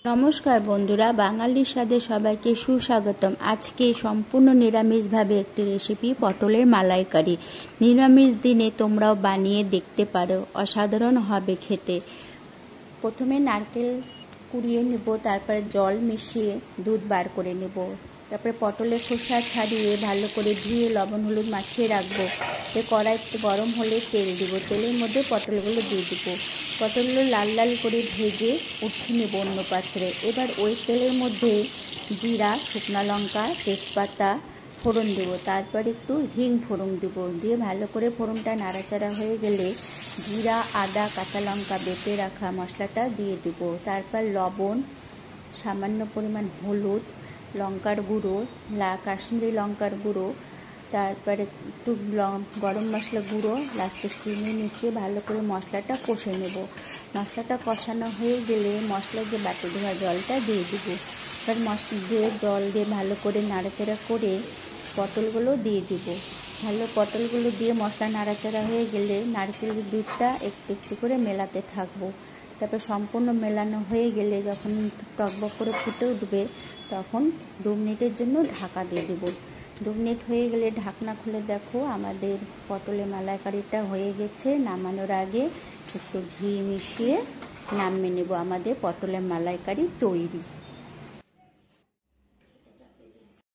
নমস্কার বন্ধুরা, বাঙালির স্বাদে সবাইকে সুস্বাগতম। আজকে সম্পূর্ণ নিরামিষভাবে একটি রেসিপি, পটলের মালাইকারি। নিরামিষ দিনে তোমরাও বানিয়ে দেখতে পারো, অসাধারণ হবে খেতে। প্রথমে নারকেল কুড়িয়ে নেব, তারপরে জল মিশিয়ে দুধ বার করে নেব। তারপরে পটলের খোসা ছাড়িয়ে ভালো করে ধুয়ে লবণ হলুদ মাখিয়ে রাখবো। কড়াই গরম হলে তেল দিব, তেলের মধ্যে পটলগুলো দিয়ে দেবো। পটলগুলো লাল লাল করে ভেজে উঠিয়ে নেব অন্য পাত্রে। এবার ওই তেলের মধ্যে জিরা, শুকনো লঙ্কা, তেজপাতা ফোড়ন দেবো। তারপর একটু হিং ফোড়ন দেবো, দিয়ে ভালো করে ফোড়নটা নাড়াচাড়া হয়ে গেলে জিরা, আদা, কাঁচা লঙ্কা বেটে রাখা মশলাটা দিয়ে দেবো। তারপর লবণ, সামান্য পরিমাণ হলুদ, লঙ্কার গুঁড়ো, কাশ্মীরি লঙ্কার গুঁড়ো, তারপরে একটু গরম মশলা গুঁড়ো, লাস্টে চিনি মিশিয়ে ভালো করে মশলাটা কষে নেব। মশলাটা কষানো হয়ে গেলে মশলা যে বাটি ধোয়া জলটা দিয়ে দেবো। এবার মশলা দিয়ে জল দিয়ে ভালো করে নাড়াচাড়া করে পটলগুলো দিয়ে দেবো। ভালো পটলগুলো দিয়ে মশলা নাড়াচাড়া হয়ে গেলে নারকেলের দুধটা একটু একটু করে মেলাতে থাকবো। তারপর সম্পূর্ণ মেলানো হয়ে গেলে যখন টকবক করে ফুটে উঠবে তখন 2 মিনিটের জন্য ঢাকা দিয়ে দেবো। 2 মিনিট হয়ে গেলে ঢাকনা খুলে দেখো আমাদের পটলের মালাইকারিটা হয়ে গেছে। নামানোর আগে একটু ঘি মিশিয়ে নামিয়ে নেব। আমাদের পটলের মালাইকারি তৈরি।